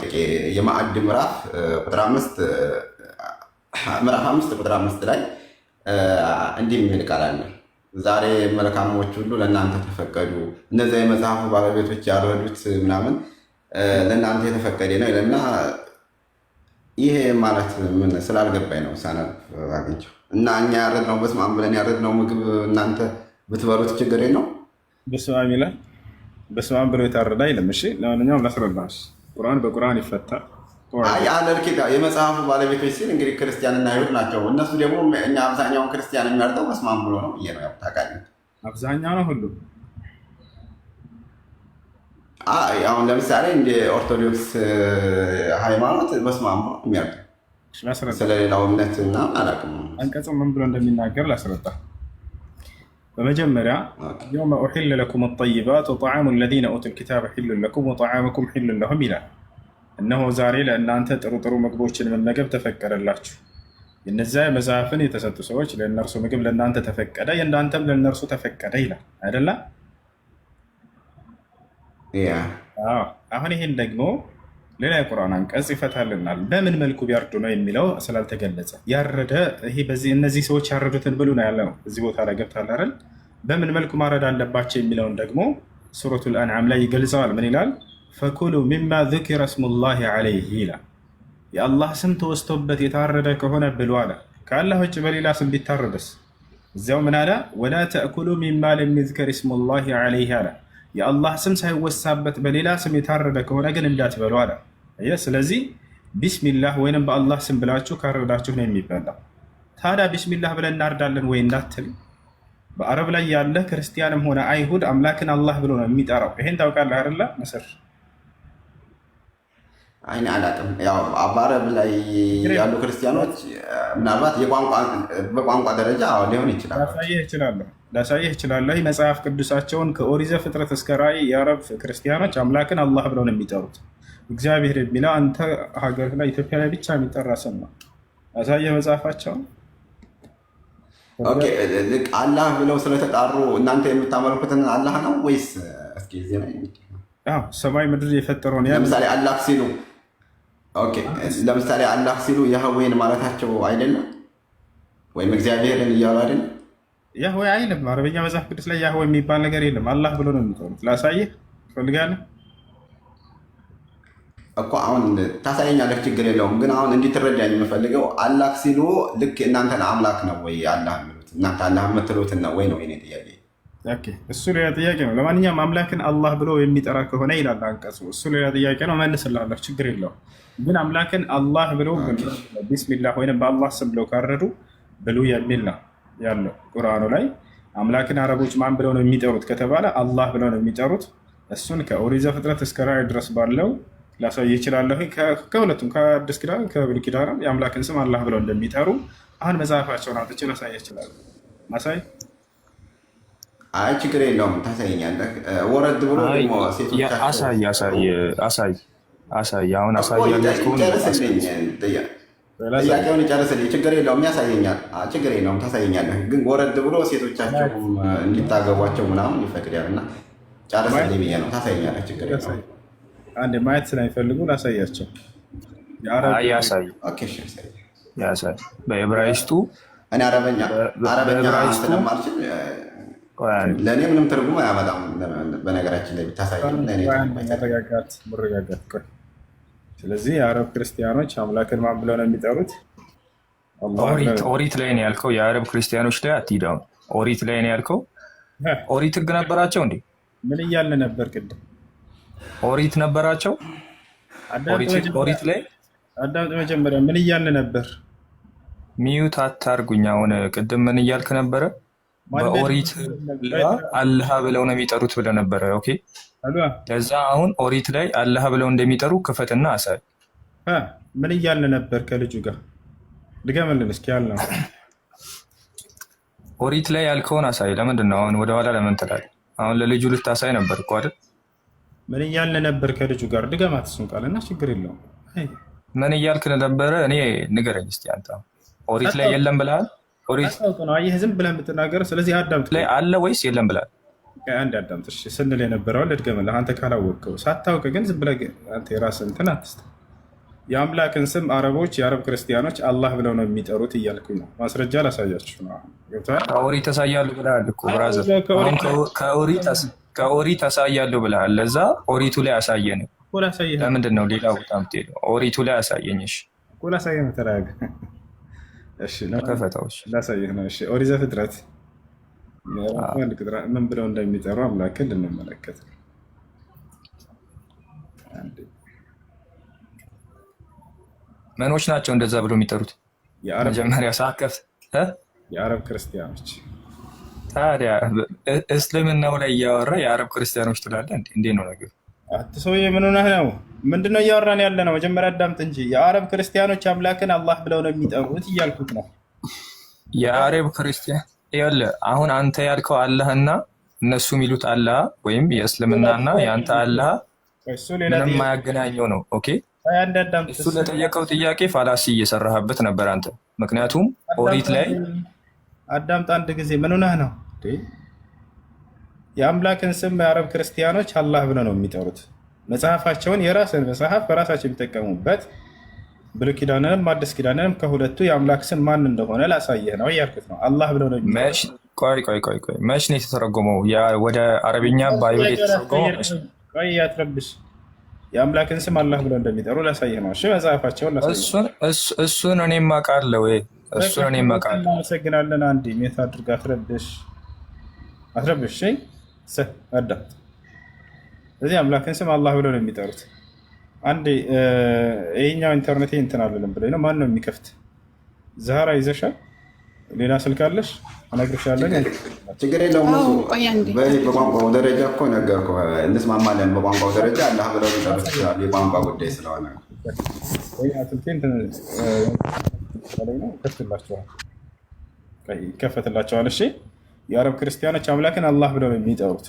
ጥያቄ የማዕድ ምዕራፍ ቁጥር 5 ምዕራፍ 5 ቁጥር 5 ላይ እንዲህ የሚል ቃል አለ። ዛሬ መልካሞች ሁሉ ለእናንተ ተፈቀዱ፣ እነዚያ የመጽሐፉ ባለቤቶች ያረዱት ምናምን ለእናንተ የተፈቀደ ነው ይለና ይሄ ማለት ምን ስላልገባኝ ነው ሳነብ አግኝቼው እና እኛ ያረድነው በስመ አብ ብለን ያረድነው ምግብ እናንተ ብትበሉት ችግር ነው። በስመ አብ ይላል። በስመ አብ ብሎ የታረደ አይልም። እሺ ለማንኛውም ላስረዳሽ፣ ቁርአን በቁርአን ይፈታል። አለልኪታ የመጽሐፉ ባለቤቶች ሲል እንግዲህ ክርስቲያንና አይሁድ ናቸው። እነሱ ደግሞ እኛ አብዛኛውን ክርስቲያን የሚያርደው በስመ አብ ብሎ ነው ብዬ ነው ያው ታውቃለህ። አብዛኛው ነው ሁሉ። አሁን ለምሳሌ እንደ ኦርቶዶክስ ሃይማኖት በስመ አብ ብሎ የሚያርደው ስለሌላው እምነትና አላውቅም። አንቀጹ ምን ብሎ እንደሚናገር ላስረዳ። በመጀመሪያ የውመ ኡሒለ ለኩም አጠይባት ወጠዓሙ ለዚነ ኡቱል ኪታበ ሒሉን ለኩም ወጠዓሙኩም ሒሉን ለሁም ይላል። እነሆ ዛሬ ለእናንተ ጥሩ ጥሩ ምግቦችን መመገብ ተፈቀደላችሁ። የነዚያ መጽሐፍን የተሰጡ ሰዎች ለእነርሱ ምግብ ለእናንተ ተፈቀደ፣ የእናንተም ለእነርሱ ተፈቀደ ይላል አይደለ? አሁን ይሄን ደግሞ ሌላ የቁርአን አንቀጽ ይፈታልናል። በምን መልኩ ቢያርዱ ነው የሚለው ስላልተገለጸ ያረደ ይሄ በዚህ እነዚህ ሰዎች ያረዱትን ብሉ ነው ያለው። እዚህ ቦታ ላይ ገብታል አይደል? በምን መልኩ ማረድ አለባቸው የሚለውን ደግሞ ሱረቱል አንዓም ላይ ይገልጸዋል። ምን ይላል? ፈኩሉ ሚማ ዙኪረ ስሙላሂ ዐለይሂ ይላል። የአላህ ስም ተወስቶበት የታረደ ከሆነ ብሉ አለ። ከአላህ ውጭ በሌላ ስም ቢታረደስ? እዚያው ምን አለ? ወላ ተእኩሉ ሚማ ለም ዩዝከር ስሙላሂ ዐለይሂ አለ። የአላህ ስም ሳይወሳበት በሌላ ስም የታረደ ከሆነ ግን እንዳትበሉ አለ። ስለዚህ ቢስሚላህ ወይንም በአላህ ስም ብላችሁ ካረዳችሁ ነው የሚበላው። ታዲያ ቢስሚላህ ብለን እናርዳለን ወይ እንዳትል፣ በአረብ ላይ ያለ ክርስቲያንም ሆነ አይሁድ አምላክን አላህ ብሎ ነው የሚጠራው። ይሄን ታውቃለህ አይደለ? መስር አይኔ አላውቅም። ያው በአረብ ላይ ያሉ ክርስቲያኖች ምናልባት በቋንቋ ደረጃ ሊሆን ይችላል። ላሳየህ እችላለሁ። መጽሐፍ ቅዱሳቸውን ከኦሪት ዘፍጥረት እስከ ራዕይ የአረብ ክርስቲያኖች አምላክን አላህ ብለው ነው የሚጠሩት። እግዚአብሔር የሚለው አንተ ሀገር ላይ ኢትዮጵያ ላይ ብቻ የሚጠራ ስም ነው። ላሳየህ መጽሐፋቸውን። አላህ ብለው ስለተጣሩ እናንተ የምታመልኩትን አላህ ነው ወይስ? እስኪ ዜና ሰማይ ምድር የፈጠረውን ለምሳሌ አላህ ሲሉ ለምሳሌ አላህ ሲሉ ያህዌን ማለታቸው አይደለም? ወይም እግዚአብሔርን እያሉ አይደለም? ያህዌ አይልም። አረበኛ መጽሐፍ ቅዱስ ላይ ያህዌ የሚባል ነገር የለም። አላህ ብሎ ነው የሚጠሩት። ላሳየህ ትፈልጋለህ እኮ አሁን ታሳየኛለህ፣ ችግር የለውም። ግን አሁን እንዲትረዳኝ የምፈልገው አላህ ሲሉ ልክ እናንተን አምላክ ነው ወይ አላህ የሚሉት? እናንተ አላህ የምትሉትን ነው ወይ ነው የኔ ጥያቄ። እሱ ሌላ ጥያቄ ነው። ለማንኛውም አምላክን አላህ ብሎ የሚጠራ ከሆነ ይላል አንቀጹ፣ እሱ ሌላ ጥያቄ ነው፣ መልስልሃለሁ፣ ችግር የለውም። ግን አምላክን አላህ ብሎ ቢስሚላህ ወይም በአላህ ስም ብለው ካረዱ ብሉ የሚል ነው ያለው ቁርአኑ ላይ። አምላክን አረቦች ማን ብለው ነው የሚጠሩት ከተባለ አላህ ብለው ነው የሚጠሩት። እሱን ከኦሪት ዘፍጥረት እስከ ራዕይ ድረስ ባለው ላሳይ ይችላለሁ። ከሁለቱም ከአዲስ ኪዳን ከብሉይ ኪዳን የአምላክን ስም አላህ ብለው እንደሚጠሩ አሁን መጽሐፋቸውን አውጥቼ ላሳይ ይችላል። ማሳይ አይ ችግር የለውም፣ ታሳየኛለህ። ወረድ ብሎ አሳይ አሁን አሳያለሁ። ጥያቄውን ይጨርስልኝ፣ ችግር የለውም፣ ያሳየኛል፣ ችግር የለውም፣ ታሳየኛለህ። ግን ወረድ ብሎ ሴቶቻቸው እንዲታገቧቸው ምናምን ይፈቅዳል እና ጨርስልኝ ብዬ ነው። ታሳየኛለህ፣ ችግር የለውም። አንድ ማየት ስለሚፈልጉ ላሳያቸው። ያሳይ በዕብራይስጡ እኔ አረበኛ ስለማልችል ለእኔ ምንም ትርጉም አያመጣም። በነገራችን ላይ ብታሳይ መረጋጋት። ስለዚህ የአረብ ክርስቲያኖች አምላክን ማን ብለው ነው የሚጠሩት? ኦሪት ላይ ነው ያልከው። የአረብ ክርስቲያኖች ላይ አትሂዳውን። ኦሪት ላይ ነው ያልከው። ኦሪት ህግ ነበራቸው እንዴ? ምን እያለ ነበር ቅድም? ኦሪት ነበራቸው። ኦሪት ላይ አዳምጥ። መጀመሪያ ምን እያለ ነበር? ሚዩት አታርጉኝ። አሁን ቅድም ምን እያልክ ነበረ? በኦሪት አላህ ብለው ነው የሚጠሩት ብለህ ነበረ። ኦኬ፣ ከዛ አሁን ኦሪት ላይ አላህ ብለው እንደሚጠሩ ክፈትና አሳይ። ምን እያለ ነበር? ከልጁ ጋር ድገምልን እስኪ። ያልነው ኦሪት ላይ ያልከውን አሳይ። ለምንድን ነው አሁን ወደኋላ ለምን ትላለህ? አሁን ለልጁ ልታሳይ ነበር እኮ አይደል? ምን እያለ ነበር ከልጁ ጋር? ድገማት እሱን ቃልና ችግር የለውም። ምን እያልክ ነበረ? እኔ ንገረኝ እስኪ አንተ። ኦሪት ላይ የለም ብለሃል? ኦሪት ነው አየህ፣ ዝም ብለህ የምትናገረው። ስለዚህ አዳምጥ። ላይ አለ ወይስ የለም ብለሃል? አንድ አዳምጥ። እሺ ስንል የነበረውን ልድገምልህ። አንተ ካላወቅከው ሳታውቅ ግን ዝም ብለህ አንተ የራስህ እንትን አትስጥ። የአምላክን ስም አረቦች፣ የአረብ ክርስቲያኖች አላህ ብለው ነው የሚጠሩት እያልኩኝ ነው። ማስረጃ ላሳያችሁ ነው። ከኦሪት ተሳያለሁ ብለሃል እኮ ብራዘር። አሁን ከኦሪት ተሳያለሁ ብለሃል። ለዛ ኦሪቱ ላይ አሳየን። ለምንድን ነው ሌላ ቦታ የምትሄደው? ኦሪቱ ላይ አሳየኝ። እሺ ላሳየህ ነው። ተረጋጋ። ከፈታዎች ላሳየህ ነው። ኦሪት ዘፍጥረት ምን ብለው እንደሚጠሩ አምላክን ልንመለከት ነው። መኖች ናቸው እንደዛ ብሎ የሚጠሩት? መጀመሪያ ሳከፍ የአረብ ክርስቲያኖች። ታዲያ እስልምናው ላይ እያወራ የአረብ ክርስቲያኖች ትላለህ? እንዴት ነው ነገሩ? ሰውዬ ምን ሆነህ ነው? ምንድነው እያወራን ያለ ነው? መጀመሪያ አዳምጥ እንጂ። የአረብ ክርስቲያኖች አምላክን አላህ ብለው ነው የሚጠሩት እያልኩት ነው። የአረብ ክርስቲያን ይኸውልህ፣ አሁን አንተ ያልከው አላህና እነሱ የሚሉት አላህ ወይም የእስልምናና የአንተ አላህ ምንም የማያገናኘው ነው። ኦኬ፣ እሱ ለጠየቀው ጥያቄ ፋላሲ እየሰራህበት ነበር አንተ። ምክንያቱም ኦሪት ላይ አዳምጥ አንድ ጊዜ። ምን ሆነህ ነው? የአምላክን ስም የአረብ ክርስቲያኖች አላህ ብለው ነው የሚጠሩት። መጽሐፋቸውን የራስን መጽሐፍ በራሳቸው የሚጠቀሙበት ብሉይ ኪዳንንም አዲስ ኪዳንንም ከሁለቱ የአምላክ ስም ማን እንደሆነ ላሳየህ ነው እያልኩት ነው። አላህ ብለው ነው የሚጠሩት። ቆይ መች ነው የተተረጎመው? ወደ አረብኛ ባይብል የተተረጎመው? ቆይ አትረብሽ። የአምላክን ስም አላህ ብለው እንደሚጠሩ ላሳየህ ነው። እሺ መጽሐፋቸውን ላሳየህ። እሱን እኔም አውቃለሁ። እሱን እኔም አውቃለሁ። እናመሰግናለን። አንዴ ሜት አድርግ። አትረብሽ። አዳምጥ። እዚህ አምላክን ስም አላህ ብለው ነው የሚጠሩት። አንዴ ይሄኛው ኢንተርኔት እንትን አለለም ብለኝ ነው። ማን ነው የሚከፍት? ዛህራ ይዘሻል? ሌላ ስልክ አለሽ? እነግርሻለሁ። ችግር የለውም። በቋንቋው ደረጃ እኮ ነገርኩህ፣ እንስማማለን። በቋንቋው ደረጃ አላህ ብለው ሊጠሩት ይችላሉ። የቋንቋ ጉዳይ ስለሆነ ይከፈትላቸዋል። እሺ የአረብ ክርስቲያኖች አምላክን አላህ ብለው የሚጠሩት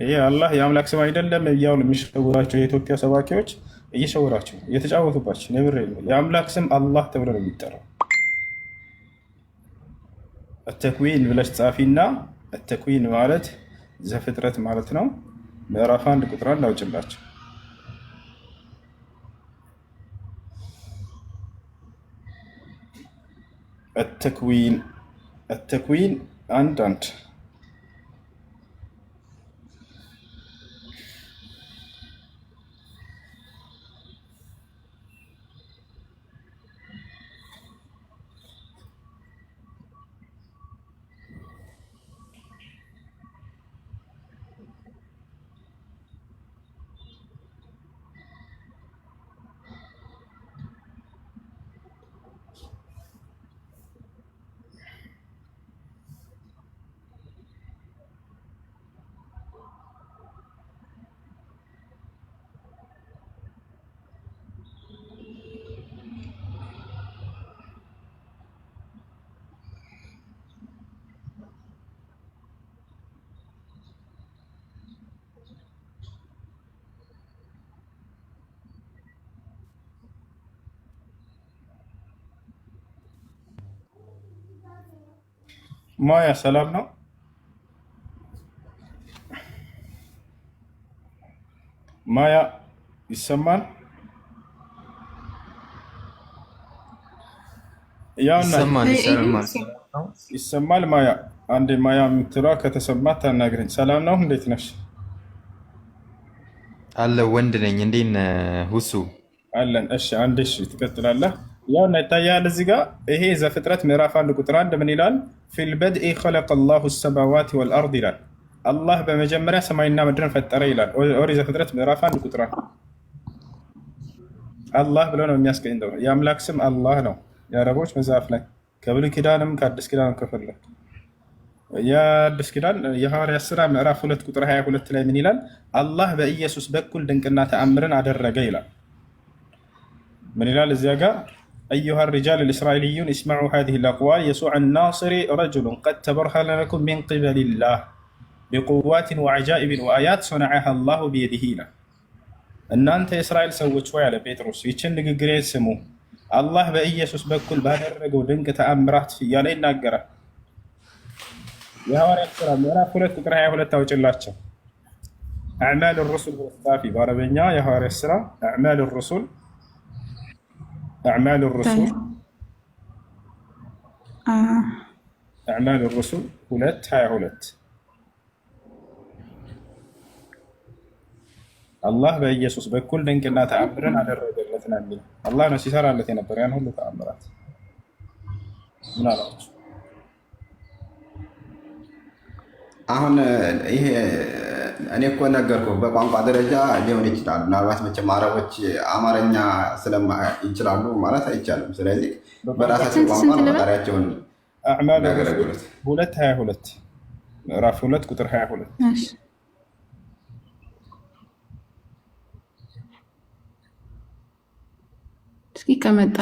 ይሄ አላህ የአምላክ ስም አይደለም እያሉ የሚሸውራቸው የኢትዮጵያ ሰባኪዎች እየሸወራቸው እየተጫወቱባቸው ነብር። የአምላክ ስም አላህ ተብሎ ነው የሚጠራው። ተክዊን ብለሽ ጻፊና ተክዊን ማለት ዘፍጥረት ማለት ነው። ምዕራፍ 1 ቁጥር 1 አውጭላቸው። التكوين 1:1 ማያ ሰላም ነው? ማያ ይሰማል? ይሰማል? ማያ አንዴ ማያ የምትሏ ከተሰማት ታናግረኝ። ሰላም ነው? እንዴት ነሽ? አለ ወንድ ነኝ። እንዴት ነህ ሁሱ? አለን። እሺ አንዴ ትቀጥላለህ። ያው ይታያል እዚህ ጋር ይሄ ዘፍጥረት ምዕራፍ 1 ቁጥር 1 ምን ይላል? ፊል በድኢ ኸለቀ አላሁ ሰማዋት ወልአርድ ይላል። አላህ በመጀመሪያ ሰማይና ምድርን ፈጠረ ይላል። ኦሪት ዘፍጥረት ምዕራፍ 1 ቁጥር 1 አላህ ብሎ ነው የሚያስቀኝተው። የአምላክ ስም አላህ ነው። የአረቦች መጽሐፍ ላይ ከብሉይ ኪዳንም ከአዲስ ኪዳንም ከፈለግ የአዲስ ኪዳን የሐዋርያት ሥራ ምዕራፍ 2 ቁጥር 22 ላይ ምን ይላል? አላህ በኢየሱስ በኩል ድንቅና ተአምርን አደረገ ይላል። ምን ይላል እዚያ ጋር? أيها الرجال الإسرائيليون اسمعوا هذه الأقوال يسوع الناصري رجل قد تبرهن لكم من قبل الله بقوات وعجائب وآيات صنعها الله بيده له እናንተ የእስራኤል ሰዎች ወይ አለ ጴጥሮስ ይችን ንግግር ስሙ፣ አላህ በኢየሱስ በኩል ባደረገው ድንቅ ተአምራት እያለ ይናገራል። የሐዋርያት ሥራ ምዕራፍ 2 ቁጥር 22 አውጭላቸው። አዕማል الرسل ጻፊ በአረበኛ የሐዋርያት ሥራ አዕማል الرسل أعمال الرسل أعمال الرسل 2:22 አላህ በኢየሱስ በኩል ድንቅና ተአምርን አደረገለት ነው የሚለው። አላህ ነው ሲሰራለት የነበረ ያን ሁሉ ተአምራት። ምን አላችሁ? አሁን ይሄ እኔ እኮ ነገርኩህ፣ በቋንቋ ደረጃ ሊሆን ይችላል። ምናልባት መቼም አረቦች አማርኛ ይችላሉ ማለት አይቻልም። ስለዚህ በራሳቸው ቋንቋ ነው ፈጣሪያቸውን የሚያገለግሉት። 2:22 ምዕራፍ 2 ቁጥር 22 እስኪ ከመጣ